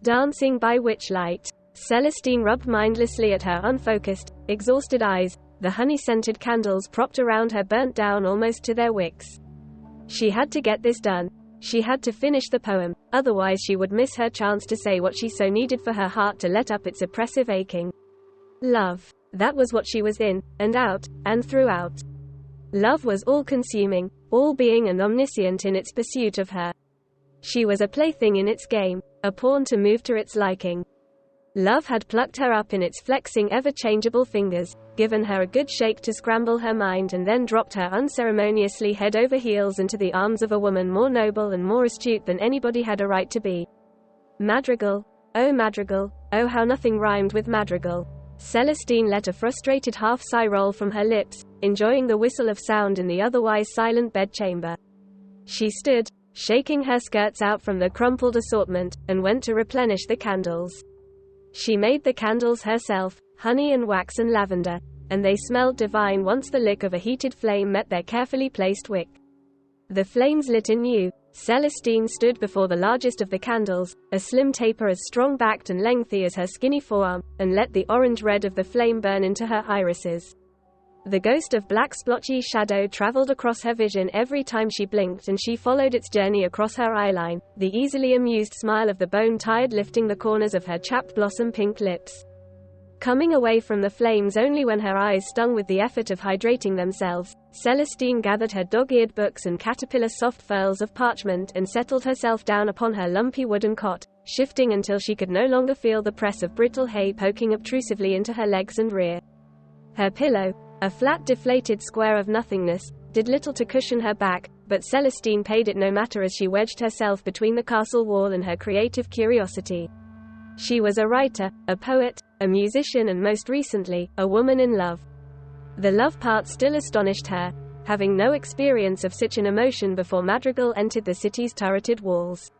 Dancing by Witchlight. Celestine rubbed mindlessly at her unfocused, exhausted eyes. The honey-scented candles propped around her burnt down almost to their wicks. She had to get this done. She had to finish the poem, otherwise she would miss her chance to say what she so needed for her heart to let up its oppressive aching. Love. That was what she was in, and out, and throughout. Love was all-consuming, all-being and omniscient in its pursuit of her. She was a plaything in its game, a pawn to move to its liking. Love had plucked her up in its flexing ever-changeable fingers, given her a good shake to scramble her mind and then dropped her unceremoniously head over heels into the arms of a woman more noble and more astute than anybody had a right to be. Madrigal. Oh how nothing rhymed with madrigal. Celestine let a frustrated half-sigh roll from her lips, enjoying the whistle of sound in the otherwise silent bedchamber. She stood, shaking her skirts out from the crumpled assortment, and went to replenish the candles. She made the candles herself, honey and wax and lavender, and they smelled divine once the lick of a heated flame met their carefully placed wick. The flames lit anew. Celestine stood before the largest of the candles, a slim taper as strong-backed and lengthy as her skinny forearm, and let the orange red of the flame burn into her irises. The ghost of black splotchy shadow traveled across her vision every time she blinked, and she followed its journey across her eyeline, the easily amused smile of the bone-tired lifting the corners of her chapped blossom-pink lips. Coming away from the flames only when her eyes stung with the effort of hydrating themselves, Celestine gathered her dog-eared books and caterpillar-soft furls of parchment and settled herself down upon her lumpy wooden cot, shifting until she could no longer feel the press of brittle hay poking obtrusively into her legs and rear. Her pillow, a flat deflated square of nothingness, did little to cushion her back, but Celestine paid it no matter as she wedged herself between the castle wall and her creative curiosity. She was a writer, a poet, a musician and most recently, a woman in love. The love part still astonished her, having no experience of such an emotion before Madrigal entered the city's turreted walls.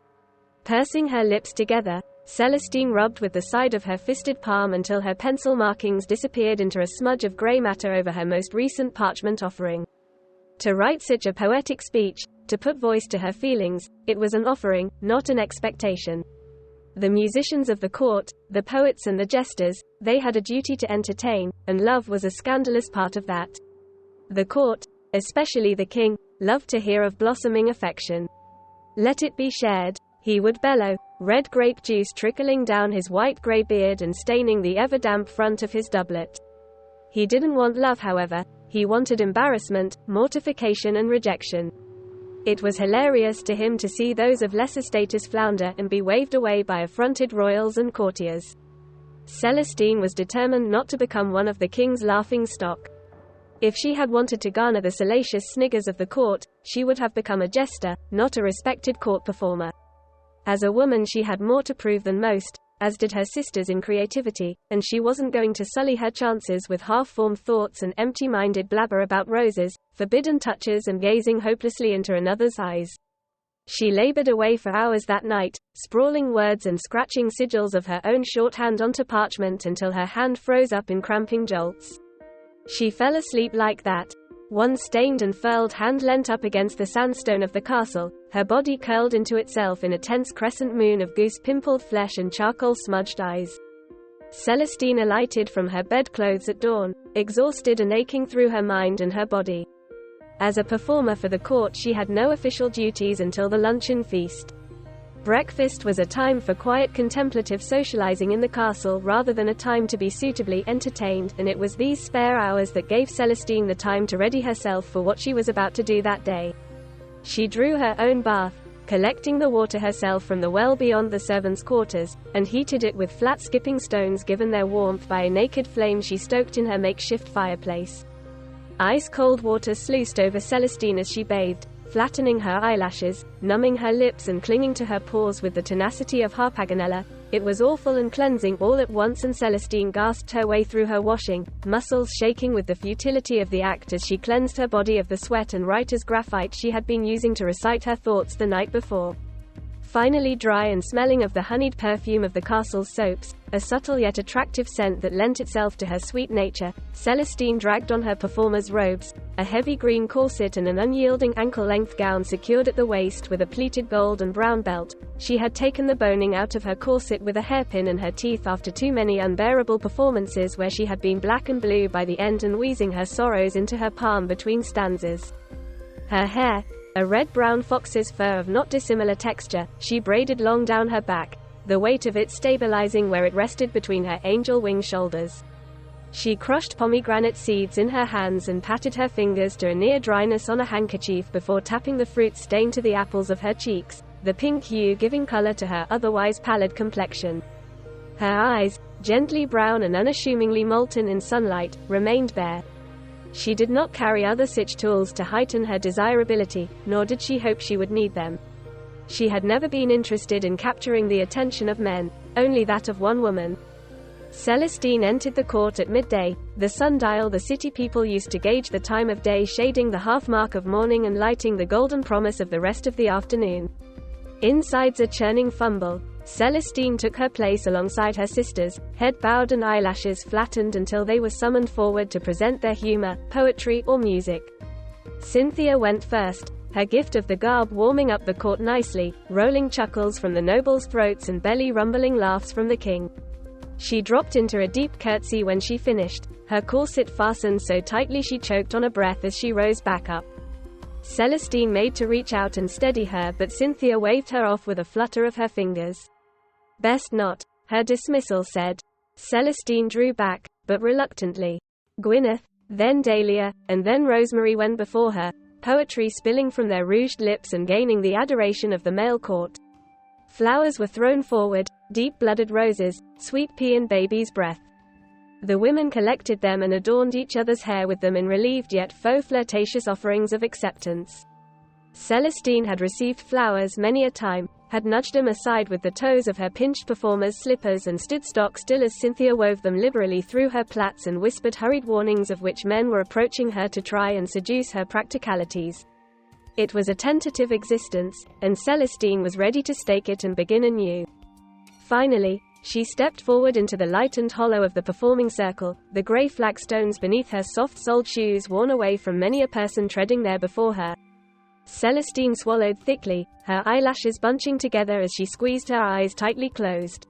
Pursing her lips together, Celestine rubbed with the side of her fisted palm until her pencil markings disappeared into a smudge of grey matter over her most recent parchment offering. To write such a poetic speech, to put voice to her feelings, it was an offering, not an expectation. The musicians of the court, the poets and the jesters, they had a duty to entertain, and love was a scandalous part of that. The court, especially the king, loved to hear of blossoming affection. Let it be shared, he would bellow, red grape juice trickling down his white-grey beard and staining the ever-damp front of his doublet. He didn't want love, however, he wanted embarrassment, mortification and rejection. It was hilarious to him to see those of lesser status flounder and be waved away by affronted royals and courtiers. Celestine was determined not to become one of the king's laughing stock. If she had wanted to garner the salacious sniggers of the court, she would have become a jester, not a respected court performer. As a woman she had more to prove than most, as did her sisters in creativity, and she wasn't going to sully her chances with half-formed thoughts and empty-minded blabber about roses, forbidden touches and gazing hopelessly into another's eyes. She labored away for hours that night, sprawling words and scratching sigils of her own shorthand onto parchment until her hand froze up in cramping jolts. She fell asleep like that. One stained and furled hand leant up against the sandstone of the castle, her body curled into itself in a tense crescent moon of goose-pimpled flesh and charcoal-smudged eyes. Celestine alighted from her bedclothes at dawn, exhausted and aching through her mind and her body. As a performer for the court she had no official duties until the luncheon feast. Breakfast was a time for quiet contemplative socializing in the castle rather than a time to be suitably entertained, and it was these spare hours that gave Celestine the time to ready herself for what she was about to do that day. She drew her own bath, collecting the water herself from the well beyond the servants' quarters, and heated it with flat skipping stones given their warmth by a naked flame she stoked in her makeshift fireplace. Ice-cold water sluiced over Celestine as she bathed, flattening her eyelashes, numbing her lips and clinging to her pores with the tenacity of Harpagonella. It was awful and cleansing all at once, and Celestine gasped her way through her washing, muscles shaking with the futility of the act as she cleansed her body of the sweat and writer's graphite she had been using to recite her thoughts the night before. Finally dry and smelling of the honeyed perfume of the castle's soaps, a subtle yet attractive scent that lent itself to her sweet nature, Celestine dragged on her performer's robes, a heavy green corset and an unyielding ankle-length gown secured at the waist with a pleated gold and brown belt. She had taken the boning out of her corset with a hairpin and her teeth after too many unbearable performances where she had been black and blue by the end and wheezing her sorrows into her palm between stanzas. Her hair, a red-brown fox's fur of not dissimilar texture, she braided long down her back, the weight of it stabilizing where it rested between her angel wing shoulders. She crushed pomegranate seeds in her hands and patted her fingers to a near dryness on a handkerchief before tapping the fruit stain to the apples of her cheeks, the pink hue giving color to her otherwise pallid complexion. Her eyes, gently brown and unassumingly molten in sunlight, remained bare. She did not carry other such tools to heighten her desirability, nor did she hope she would need them. She had never been interested in capturing the attention of men, only that of one woman. Celestine entered the court at midday, the sundial the city people used to gauge the time of day shading the half-mark of morning and lighting the golden promise of the rest of the afternoon. Insides a churning fumble, Celestine took her place alongside her sisters, head bowed and eyelashes flattened until they were summoned forward to present their humor, poetry or music. Cynthia went first, her gift of the garb warming up the court nicely, rolling chuckles from the nobles' throats and belly-rumbling laughs from the king. She dropped into a deep curtsy when she finished, her corset fastened so tightly she choked on a breath as she rose back up. Celestine made to reach out and steady her, but Cynthia waved her off with a flutter of her fingers. "Best not," her dismissal said. Celestine drew back, but reluctantly. Gwyneth, then Dahlia, and then Rosemary went before her, poetry spilling from their rouged lips and gaining the adoration of the male court. Flowers were thrown forward, deep-blooded roses, sweet pea and baby's breath. The women collected them and adorned each other's hair with them in relieved yet faux flirtatious offerings of acceptance. Celestine had received flowers many a time, had nudged them aside with the toes of her pinched performer's slippers and stood stock still as Cynthia wove them liberally through her plaits and whispered hurried warnings of which men were approaching her to try and seduce her practicalities. It was a tentative existence, and Celestine was ready to stake it and begin anew. Finally, she stepped forward into the lightened hollow of the performing circle, the grey flagstones beneath her soft-soled shoes worn away from many a person treading there before her. Celestine swallowed thickly, her eyelashes bunching together as she squeezed her eyes tightly closed.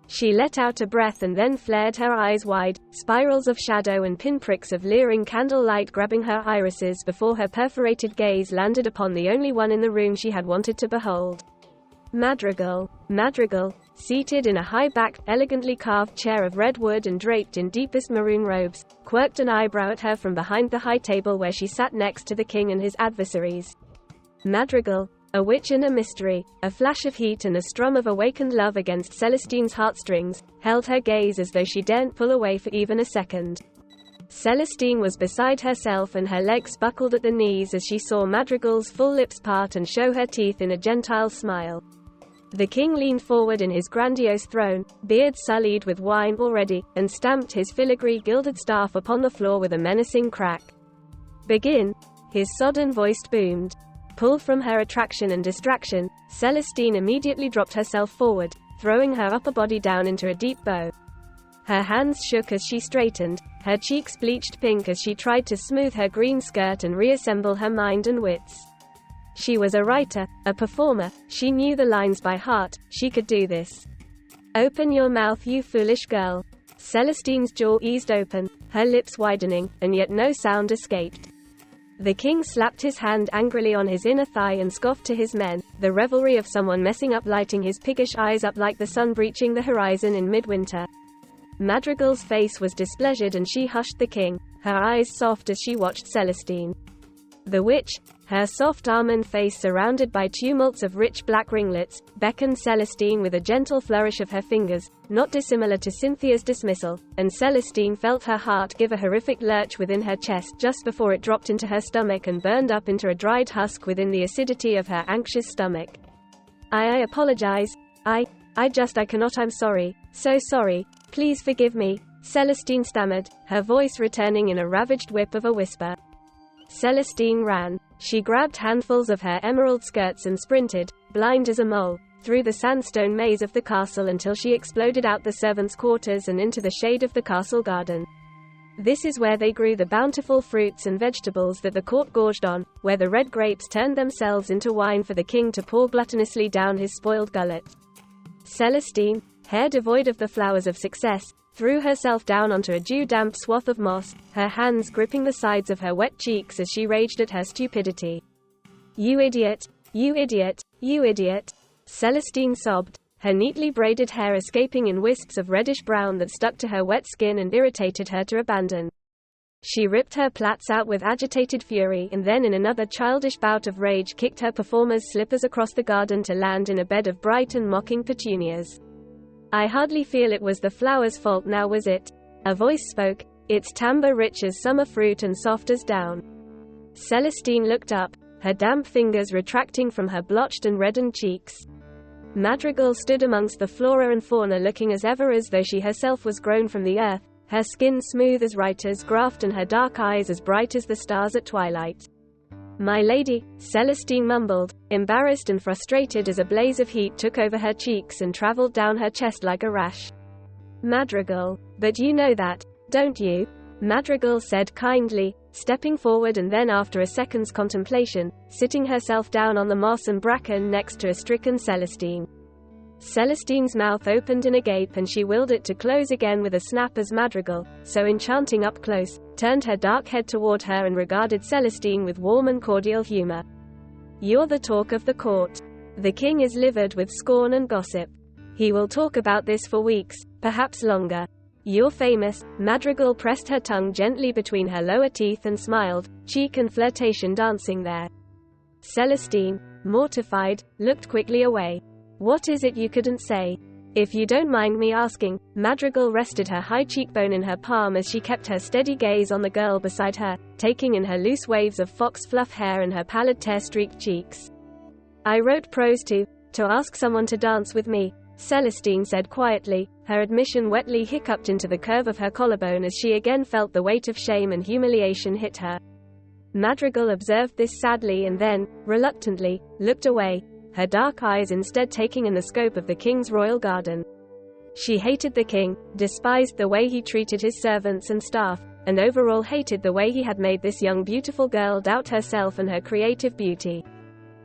She let out a breath and then flared her eyes wide, spirals of shadow and pinpricks of leering candlelight grabbing her irises before her perforated gaze landed upon the only one in the room she had wanted to behold. Madrigal, seated in a high-backed, elegantly carved chair of red wood and draped in deepest maroon robes, quirked an eyebrow at her from behind the high table where she sat next to the king and his adversaries. Madrigal, a witch and a mystery, a flash of heat and a strum of awakened love against Celestine's heartstrings, held her gaze as though she daren't pull away for even a second. Celestine was beside herself and her legs buckled at the knees as she saw Madrigal's full lips part and show her teeth in a gentile smile. The king leaned forward in his grandiose throne, beard sullied with wine already, and stamped his filigree gilded staff upon the floor with a menacing crack. "Begin," his sodden voice boomed. Pulled from her attraction and distraction, Celestine immediately dropped herself forward, throwing her upper body down into a deep bow. Her hands shook as she straightened, her cheeks bleached pink as she tried to smooth her green skirt and reassemble her mind and wits. She was a writer, a performer, she knew the lines by heart, she could do this. "Open your mouth, you foolish girl." Celestine's jaw eased open, her lips widening, and yet no sound escaped. The king slapped his hand angrily on his inner thigh and scoffed to his men, the revelry of someone messing up, lighting his piggish eyes up like the sun breaching the horizon in midwinter. Madrigal's face was displeasured and she hushed the king, her eyes soft as she watched Celestine. The witch, her soft almond face surrounded by tumults of rich black ringlets, beckoned Celestine with a gentle flourish of her fingers, not dissimilar to Cynthia's dismissal, and Celestine felt her heart give a horrific lurch within her chest just before it dropped into her stomach and burned up into a dried husk within the acidity of her anxious stomach. I apologize. I cannot. I'm sorry. So sorry. Please forgive me," Celestine stammered, her voice returning in a ravaged whip of a whisper. Celestine ran. She grabbed handfuls of her emerald skirts and sprinted, blind as a mole, through the sandstone maze of the castle until she exploded out the servants' quarters and into the shade of the castle garden. This is where they grew the bountiful fruits and vegetables that the court gorged on, where the red grapes turned themselves into wine for the king to pour gluttonously down his spoiled gullet. Celestine, hair devoid of the flowers of success, threw herself down onto a dew-damp swath of moss, her hands gripping the sides of her wet cheeks as she raged at her stupidity. "You idiot! You idiot! You idiot!" Celestine sobbed, her neatly braided hair escaping in wisps of reddish brown that stuck to her wet skin and irritated her to abandon. She ripped her plaits out with agitated fury and then in another childish bout of rage kicked her performer's slippers across the garden to land in a bed of bright and mocking petunias. "I hardly feel it was the flowers' fault now, was it?" A voice spoke, its timbre rich as summer fruit and soft as down. Celestine looked up, her damp fingers retracting from her blotched and reddened cheeks. Madrigal stood amongst the flora and fauna looking as ever as though she herself was grown from the earth, her skin smooth as writer's graft and her dark eyes as bright as the stars at twilight. "My lady," Celestine mumbled, embarrassed and frustrated as a blaze of heat took over her cheeks and traveled down her chest like a rash. "Madrigal, but you know that, don't you?" Madrigal said kindly, stepping forward and then after a second's contemplation, sitting herself down on the moss and bracken next to a stricken Celestine. Celestine's mouth opened in a gape and she willed it to close again with a snap as Madrigal, so enchanting up close, turned her dark head toward her and regarded Celestine with warm and cordial humor. "You're the talk of the court. The king is livid with scorn and gossip. He will talk about this for weeks, perhaps longer. You're famous." Madrigal pressed her tongue gently between her lower teeth and smiled, cheek and flirtation dancing there. Celestine, mortified, looked quickly away. "What is it you couldn't say? If you don't mind me asking." Madrigal rested her high cheekbone in her palm as she kept her steady gaze on the girl beside her, taking in her loose waves of fox fluff hair and her pallid tear-streaked cheeks. "I wrote prose to ask someone to dance with me," Celestine said quietly, her admission wetly hiccuped into the curve of her collarbone as she again felt the weight of shame and humiliation hit her. Madrigal observed this sadly and then, reluctantly, looked away, her dark eyes instead taking in the scope of the king's royal garden. She hated the king, despised the way he treated his servants and staff, and overall hated the way he had made this young beautiful girl doubt herself and her creative beauty.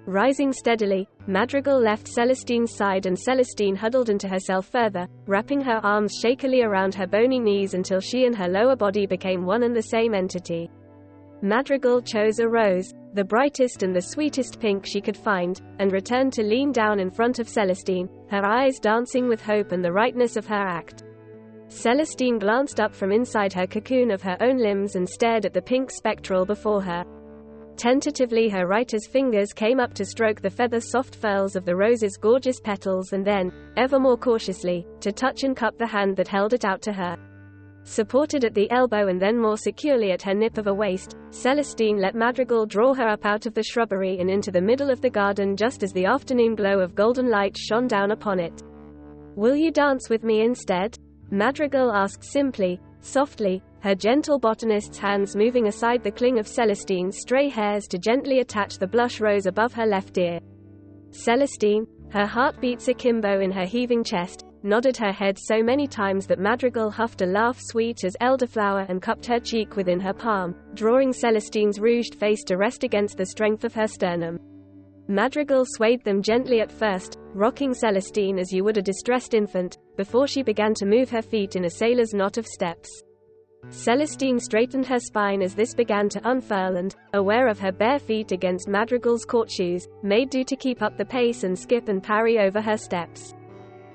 Rising steadily, Madrigal left Celestine's side and Celestine huddled into herself further, wrapping her arms shakily around her bony knees until she and her lower body became one and the same entity. Madrigal chose a rose, the brightest and the sweetest pink she could find, and returned to lean down in front of Celestine, her eyes dancing with hope and the rightness of her act. Celestine glanced up from inside her cocoon of her own limbs and stared at the pink spectral before her. Tentatively her writer's fingers came up to stroke the feather-soft furls of the rose's gorgeous petals and then, ever more cautiously, to touch and cup the hand that held it out to her. Supported at the elbow and then more securely at her nip of a waist, Celestine let Madrigal draw her up out of the shrubbery and into the middle of the garden just as the afternoon glow of golden light shone down upon it. "Will you dance with me instead?" Madrigal asked simply, softly, her gentle botanist's hands moving aside the cling of Celestine's stray hairs to gently attach the blush rose above her left ear. Celestine, her heartbeats akimbo in her heaving chest, nodded her head so many times that Madrigal huffed a laugh sweet as elderflower and cupped her cheek within her palm, drawing Celestine's rouged face to rest against the strength of her sternum. Madrigal swayed them gently at first, rocking Celestine as you would a distressed infant, before she began to move her feet in a sailor's knot of steps. Celestine straightened her spine as this began to unfurl and, aware of her bare feet against Madrigal's court shoes, made do to keep up the pace and skip and parry over her steps.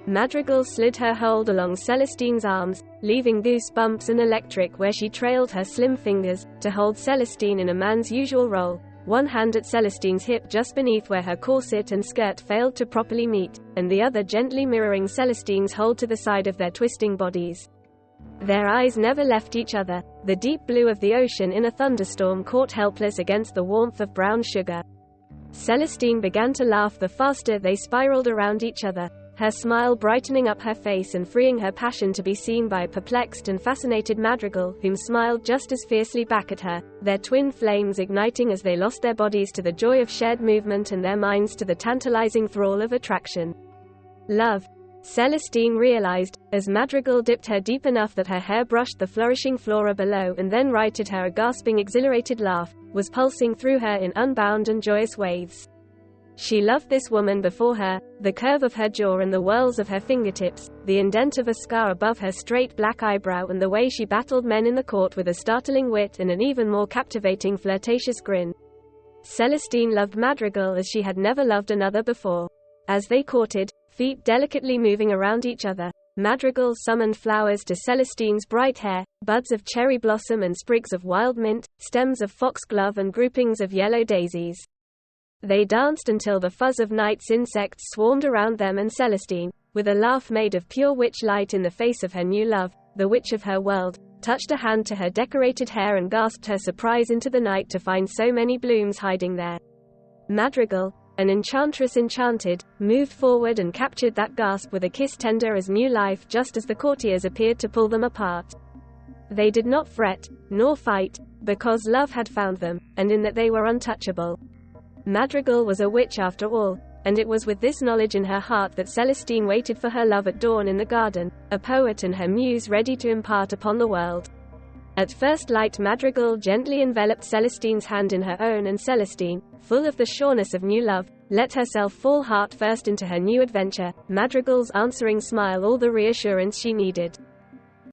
Madrigal slid her hold along Celestine's arms, leaving goose bumps and electric where she trailed her slim fingers, to hold Celestine in a man's usual role, one hand at Celestine's hip just beneath where her corset and skirt failed to properly meet, and the other gently mirroring Celestine's hold to the side of their twisting bodies. Their eyes never left each other, the deep blue of the ocean in a thunderstorm caught helpless against the warmth of brown sugar. Celestine began to laugh the faster they spiraled around each other, her smile brightening up her face and freeing her passion to be seen by a perplexed and fascinated Madrigal, whom smiled just as fiercely back at her, their twin flames igniting as they lost their bodies to the joy of shared movement and their minds to the tantalizing thrall of attraction. Love. Celestine realized, as Madrigal dipped her deep enough that her hair brushed the flourishing flora below and then righted her, a gasping, exhilarated laugh was pulsing through her in unbound and joyous waves. She loved this woman before her, the curve of her jaw and the whirls of her fingertips, the indent of a scar above her straight black eyebrow, and the way she battled men in the court with a startling wit and an even more captivating flirtatious grin. Celestine loved Madrigal as she had never loved another before. As they courted, feet delicately moving around each other, Madrigal summoned flowers to Celestine's bright hair, buds of cherry blossom and sprigs of wild mint, stems of foxglove and groupings of yellow daisies. They danced until the fuzz of night's insects swarmed around them, and Celestine, with a laugh made of pure witch light in the face of her new love, the witch of her world, touched a hand to her decorated hair and gasped her surprise into the night to find so many blooms hiding there. Madrigal, an enchantress enchanted, moved forward and captured that gasp with a kiss tender as new life, just as the courtiers appeared to pull them apart. They did not fret, nor fight, because love had found them, and in that they were untouchable. Madrigal was a witch after all, and it was with this knowledge in her heart that Celestine waited for her love at dawn in the garden, a poet and her muse ready to impart upon the world. At first light, Madrigal gently enveloped Celestine's hand in her own, and Celestine, full of the sureness of new love, let herself fall heart first into her new adventure, Madrigal's answering smile all the reassurance she needed.